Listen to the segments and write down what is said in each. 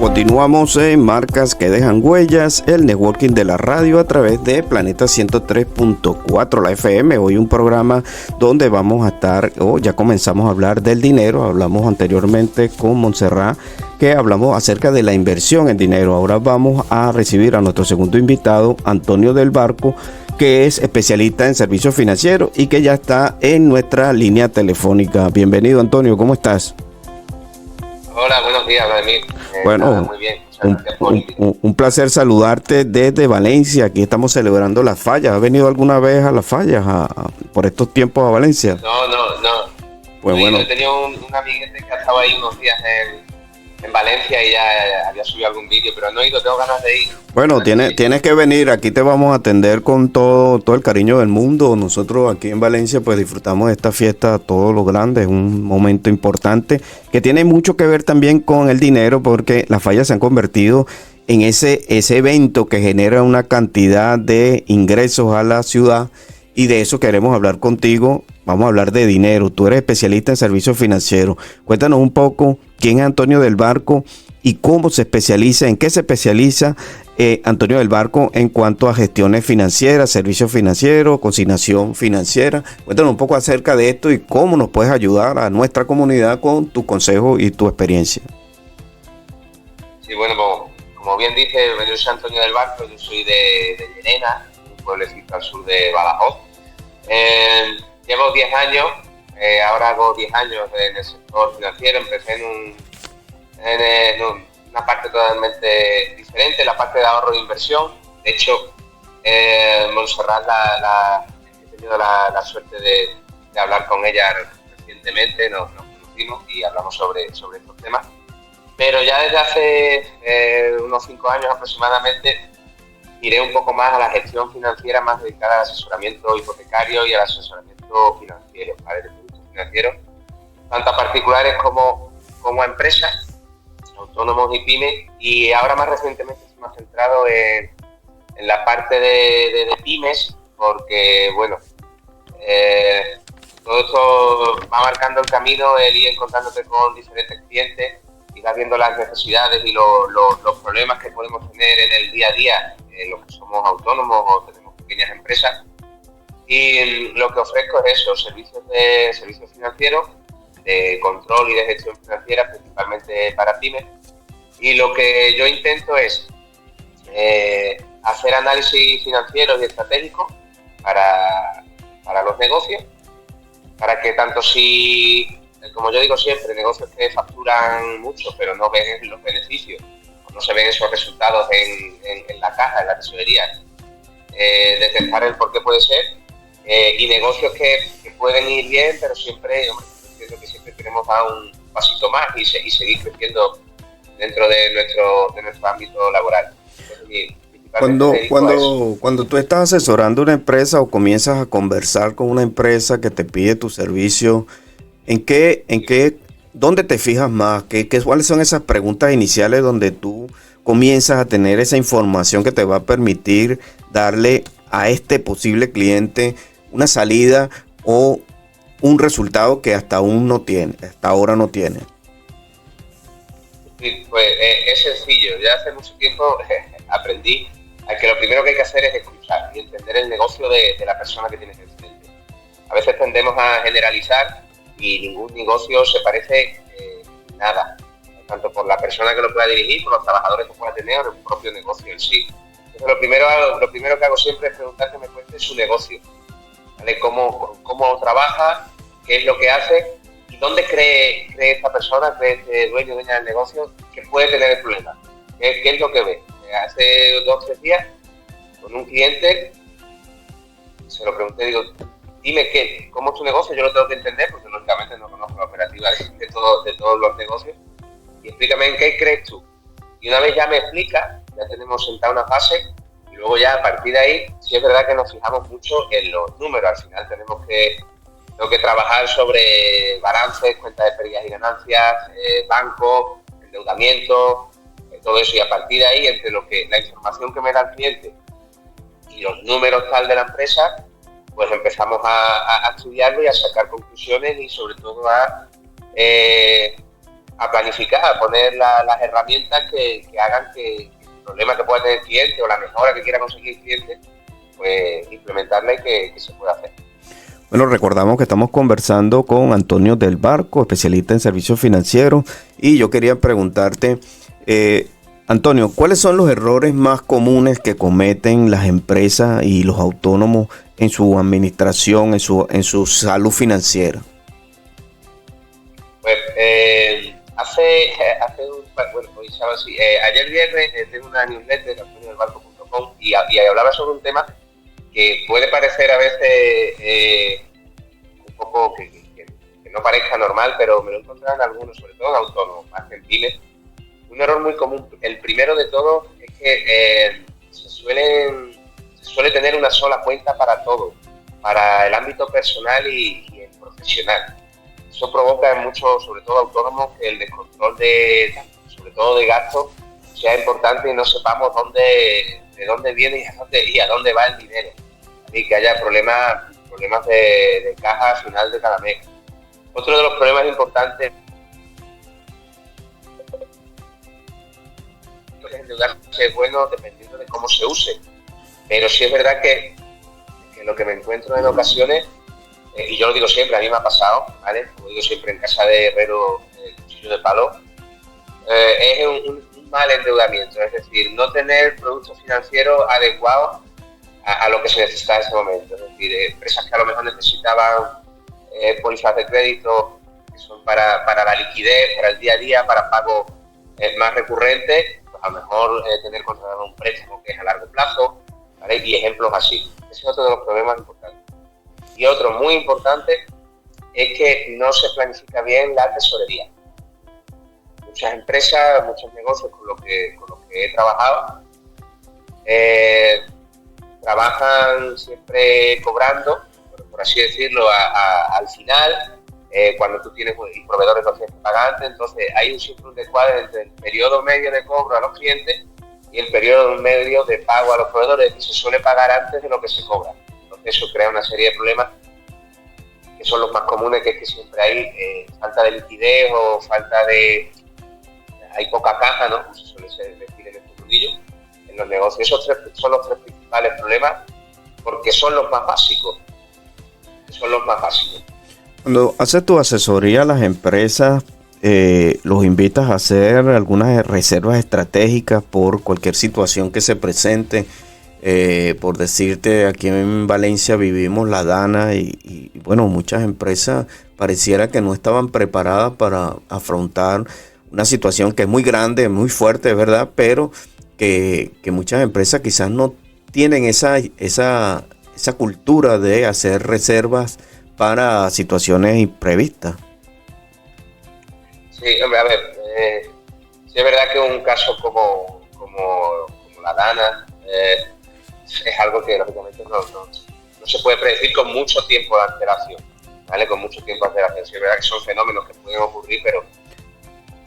Continuamos en Marcas que dejan huellas, el networking de la radio a través de Planeta 103.4, la FM. Hoy un programa donde vamos a estar, ya comenzamos a hablar del dinero. Hablamos anteriormente con Montserrat, que hablamos acerca de la inversión en dinero. Ahora vamos a recibir a nuestro segundo invitado, Antonio del Barco, que es especialista en servicios financieros y que ya está en nuestra línea telefónica. Bienvenido, Antonio, ¿cómo estás? Hola, buenos días, Vladimir. Bueno, muy bien. Un placer saludarte desde Valencia. Aquí estamos celebrando las fallas. ¿Has venido alguna vez a las fallas por estos tiempos a Valencia? No. Pues Sí, bueno. he tenido un amiguete que ha estado ahí unos días en Valencia y ya había subido algún vídeo, pero no he ido, tengo ganas de ir. Bueno, tienes que venir. Aquí te vamos a atender con todo el cariño del mundo. Nosotros aquí en Valencia pues disfrutamos de esta fiesta a todo lo grande. Es un momento importante que tiene mucho que ver también con el dinero, porque las fallas se han convertido en ese evento que genera una cantidad de ingresos a la ciudad, y de eso queremos hablar contigo. Vamos a hablar de dinero. Tú eres especialista en servicios financieros. Cuéntanos un poco quién es Antonio del Barco y cómo se especializa, en qué se especializa Antonio del Barco en cuanto a gestiones financieras, servicios financieros, consignación financiera. Cuéntanos un poco acerca de esto y cómo nos puedes ayudar a nuestra comunidad con tu consejo y tu experiencia. Sí, bueno, como bien dice, yo soy Antonio del Barco, yo soy de Llerena, un pueblecito al sur de Badajoz. Llevo 10 años, ahora hago 10 años en el sector financiero. Empecé en una parte totalmente diferente, la parte de ahorro e inversión. De hecho, Montserrat he tenido la suerte de hablar con ella recientemente, nos conocimos y hablamos sobre estos temas. Pero ya desde hace unos 5 años aproximadamente iré un poco más a la gestión financiera, más dedicada al asesoramiento hipotecario y al asesoramiento financiero, ¿vale? De productos financieros, tanto a particulares como a empresas, autónomos y pymes, y ahora más recientemente se me ha centrado en la parte de pymes, porque bueno, todo esto va marcando el camino, el ir encontrándote con diferentes clientes y vas viendo las necesidades y los problemas que podemos tener en el día a día, los que somos autónomos o tenemos pequeñas empresas. Y lo que ofrezco es eso, servicios financieros, de control y de gestión financiera, principalmente para pymes. Y lo que yo intento es hacer análisis financieros y estratégicos para los negocios, para que tanto si, como yo digo siempre, negocios que facturan mucho pero no ven los beneficios, o no se ven esos resultados en la caja, en la tesorería, detectar el por qué puede ser, y negocios que pueden ir bien, pero siempre, entiendo que siempre queremos dar un pasito más y seguir creciendo dentro de nuestro ámbito laboral. Entonces, Cuando tú estás asesorando una empresa o comienzas a conversar con una empresa que te pide tu servicio, ¿dónde te fijas más? ¿Cuáles son esas preguntas iniciales donde tú comienzas a tener esa información que te va a permitir darle a este posible cliente una salida o un resultado que hasta ahora no tiene? Sí, pues es sencillo. Ya hace mucho tiempo aprendí a que lo primero que hay que hacer es escuchar y entender el negocio de la persona que tienes enfrente. A veces tendemos a generalizar y ningún negocio se parece nada, tanto por la persona que lo pueda dirigir, por los trabajadores que pueda tener o el propio negocio en sí. Entonces, lo primero que hago siempre es preguntar que me cuente su negocio, ¿vale? Cómo trabaja, qué es lo que hace y dónde cree esta persona, cree este dueño o dueña del negocio que puede tener el problema. ¿Qué es lo que ve? Hace 2 o 3 días con un cliente se lo pregunté, digo, dime cómo es tu negocio, yo lo tengo que entender porque lógicamente no conozco la operativa de todos los negocios, y explícame en qué crees tú. Y una vez ya me explica, ya tenemos sentada una fase y luego ya a partir de ahí sí es verdad que nos fijamos mucho en los números. Al final tengo que trabajar sobre balances, cuentas de pérdidas y ganancias, banco, endeudamiento, todo eso, y a partir de ahí entre la información que me da el cliente y los números tal de la empresa, pues empezamos a estudiarlo y a sacar conclusiones y sobre todo a a planificar, a poner las herramientas que hagan que el problema que pueda tener el cliente o la mejora que quiera conseguir el cliente, pues implementarla y que se pueda hacer. Bueno, recordamos que estamos conversando con Antonio del Barco, especialista en servicios financieros, y yo quería preguntarte, Antonio, ¿cuáles son los errores más comunes que cometen las empresas y los autónomos en su administración, en su salud financiera? Pues ayer viernes tengo una newsletter, antoniodelbarco.com, y hablaba sobre un tema que puede parecer a veces un poco que no parezca normal, pero me lo he encontrado en algunos, sobre todo en autónomos, más en pymes. Un error muy común. El primero de todos es que se suele tener una sola cuenta para todo, para el ámbito personal y el profesional. Eso provoca en muchos, sobre todo autónomos, que el descontrol sobre todo de gastos, sea importante y no sepamos de dónde viene y a dónde va el dinero. Y que haya problemas de caja al final de cada mes. Otro de los problemas importantes es endeudarse es bueno dependiendo de cómo se use. Pero sí es verdad que lo que me encuentro en ocasiones, y yo lo digo siempre, a mí me ha pasado, ¿vale? Como digo siempre, en casa de herrero, cuchillo de palo, es un mal endeudamiento, es decir, no tener productos financieros adecuados a lo que se necesita en ese momento. Es decir, empresas que a lo mejor necesitaban pólizas de crédito que son para la liquidez, para el día a día, para pagos más recurrentes, pues a lo mejor tener contratado un préstamo que es a largo plazo, ¿vale? Y ejemplos así. Ese es otro de los problemas importantes. Y otro muy importante es que no se planifica bien la tesorería. Muchas empresas, muchos negocios con los que he trabajado, trabajan siempre cobrando, por así decirlo, al final, cuando tú tienes y proveedores no tienes que pagar antes. Entonces hay siempre un descuadre entre el periodo medio de cobro a los clientes y el periodo medio de pago a los proveedores, que se suele pagar antes de lo que se cobra. Entonces eso crea una serie de problemas que son los más comunes, que es que siempre hay falta de liquidez o hay poca caja, ¿no? Como se suele decir en este mundillo, en los negocios. Esos son los tres principales problemas, porque son los más básicos. Cuando haces tu asesoría a las empresas, los invitas a hacer algunas reservas estratégicas por cualquier situación que se presente. Por decirte, aquí en Valencia vivimos la Dana y bueno, muchas empresas pareciera que no estaban preparadas para afrontar una situación que es muy grande, muy fuerte, ¿verdad? Pero que muchas empresas quizás no tienen esa cultura de hacer reservas para situaciones imprevistas. Sí, hombre, a ver, sí es verdad que un caso como la Dana es algo que lógicamente no se puede predecir con mucho tiempo de antelación, ¿vale? Con mucho tiempo de antelación. Sí es verdad que son fenómenos que pueden ocurrir, pero...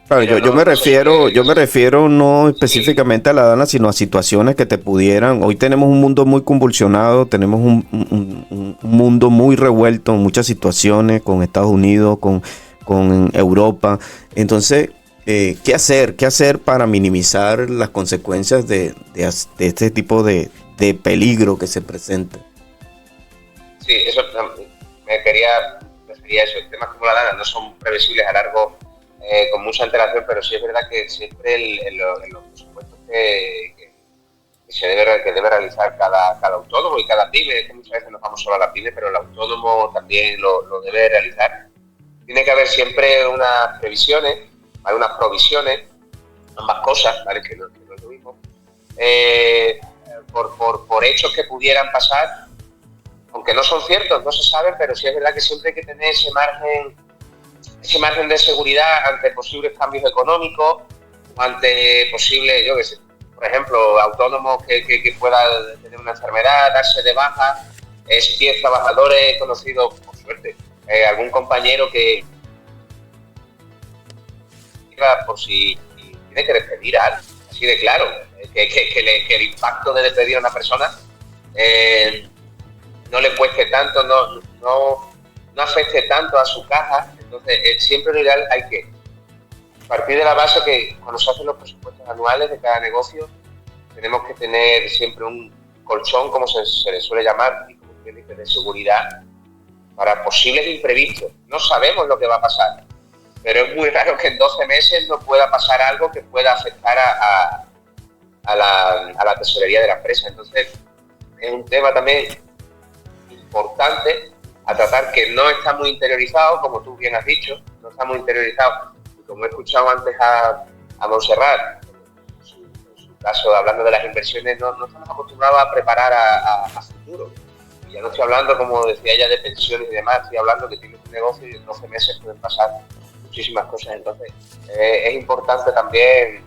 Claro, yo me refiero no específicamente a la Dana, sino a situaciones que te pudieran... Hoy tenemos un mundo muy convulsionado, tenemos un mundo muy revuelto, muchas situaciones con Estados Unidos, con Europa. Entonces, ¿qué hacer para minimizar las consecuencias de este tipo de peligro que se presenta? Sí, eso me refería a eso. Temas como la Dana no son previsibles a largo, con mucha antelación, pero sí es verdad que siempre en los presupuestos que debe realizar cada autónomo y cada pyme, es que muchas veces nos vamos solo a la pyme, pero el autónomo también lo debe realizar. Tiene que haber siempre unas previsiones, hay unas provisiones, ambas cosas, ¿vale? Que no es lo mismo. Por hechos que pudieran pasar, aunque no son ciertos, no se saben, pero sí es verdad que siempre hay que tener ese margen de seguridad ante posibles cambios económicos, ante posibles, yo qué sé, por ejemplo, autónomos que puedan tener una enfermedad, darse de baja, si tienes trabajadores conocidos, por suerte, algún compañero que por si tiene que despedir a alguien, así de claro, que el impacto de despedir a una persona no le cueste tanto, no afecte tanto a su caja. Entonces siempre lo ideal hay que partir de la base que cuando se hacen los presupuestos anuales de cada negocio, tenemos que tener siempre un colchón, como se le suele llamar, y como usted dice, de seguridad para posibles imprevistos. No sabemos lo que va a pasar, pero es muy raro que en 12 meses no pueda pasar algo que pueda afectar a la tesorería de la empresa. Entonces, es un tema también importante a tratar, que no está muy interiorizado, como tú bien has dicho, no está muy interiorizado. Y como he escuchado antes a Montserrat, en su caso, hablando de las inversiones, no estamos acostumbrados a preparar a futuro. Y ya no estoy hablando, como decía ella, de pensiones y demás, estoy hablando que tienes un negocio y en 12 meses pueden pasar muchísimas cosas. Entonces, es importante también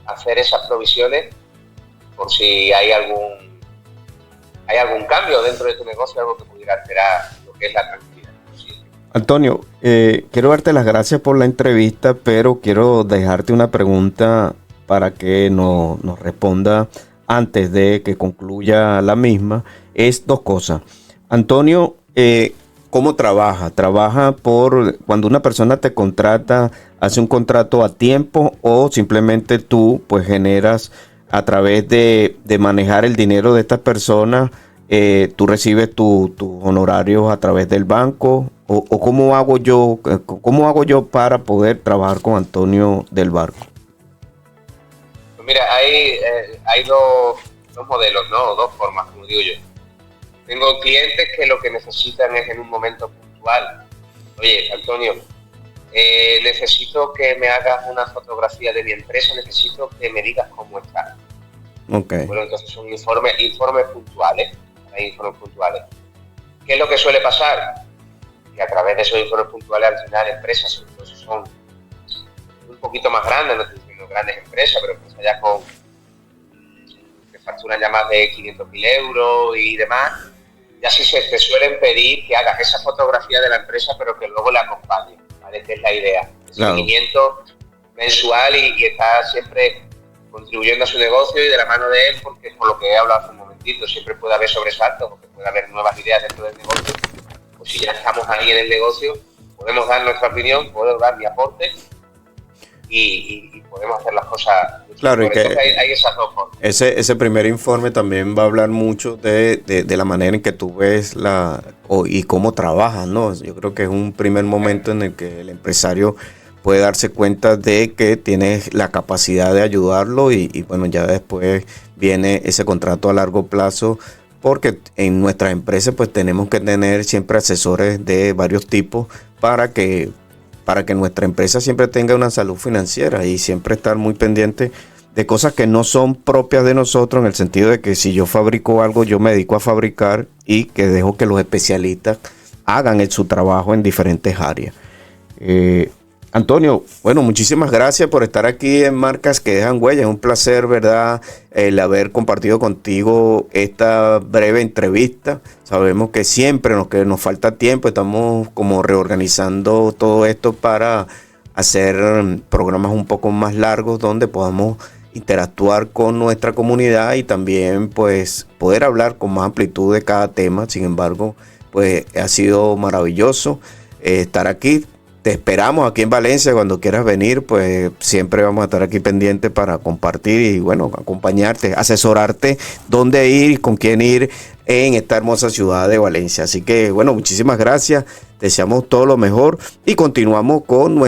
hacer esas provisiones por si hay algún cambio dentro de tu negocio, algo que pudiera alterar lo que es la tranquilidad. Sí. Antonio, quiero darte las gracias por la entrevista, pero quiero dejarte una pregunta para que nos responda antes de que concluya la misma. Es dos cosas. Antonio, ¿cómo trabaja? ¿Trabaja por cuando una persona te contrata, hace un contrato a tiempo, o simplemente tú pues generas a través de manejar el dinero de estas personas, tú recibes tus honorarios a través del banco? ¿O cómo hago yo para poder trabajar con Antonio del Barco? Pues mira, hay dos modelos, ¿no? Dos formas, como digo yo. Tengo clientes que lo que necesitan es en un momento puntual. Oye, Antonio, necesito que me hagas una fotografía de mi empresa, necesito que me digas cómo está. Okay. Bueno, entonces son informes puntuales. Hay informes puntuales. ¿Qué es lo que suele pasar? Que a través de esos informes puntuales, al final, empresas, sobre todo si son un poquito más grandes, no estoy diciendo grandes empresas, pero empresas ya que facturan ya más de 500.000 euros y demás, ya sí te suelen pedir que hagas esa fotografía de la empresa, pero que luego la acompañes, ¿vale? Que es la idea. El seguimiento mensual y está siempre contribuyendo a su negocio y de la mano de él, porque por lo que he hablado hace un momentito, siempre puede haber sobresaltos, porque puede haber nuevas ideas dentro del negocio. Pues si ya estamos ahí en el negocio, podemos dar nuestra opinión, puedo dar mi aporte y podemos hacer las cosas. Claro, y que hay esas dos formas. Ese primer informe también va a hablar mucho de la manera en que tú ves y cómo trabajas, ¿no? Yo creo que es un primer momento en el que el empresario puede darse cuenta de que tienes la capacidad de ayudarlo y bueno, ya después viene ese contrato a largo plazo, porque en nuestras empresas pues tenemos que tener siempre asesores de varios tipos para que nuestra empresa siempre tenga una salud financiera y siempre estar muy pendiente de cosas que no son propias de nosotros, en el sentido de que si yo fabrico algo, yo me dedico a fabricar y que dejo que los especialistas hagan su trabajo en diferentes áreas. Antonio, bueno, muchísimas gracias por estar aquí en Marcas que Dejan Huella. Es un placer, ¿verdad?, el haber compartido contigo esta breve entrevista. Sabemos que siempre nos falta tiempo, estamos como reorganizando todo esto para hacer programas un poco más largos donde podamos interactuar con nuestra comunidad y también pues poder hablar con más amplitud de cada tema. Sin embargo, pues ha sido maravilloso estar aquí. Te esperamos aquí en Valencia cuando quieras venir, pues siempre vamos a estar aquí pendientes para compartir y bueno, acompañarte, asesorarte dónde ir y con quién ir en esta hermosa ciudad de Valencia. Así que bueno, muchísimas gracias, deseamos todo lo mejor y continuamos con nuestra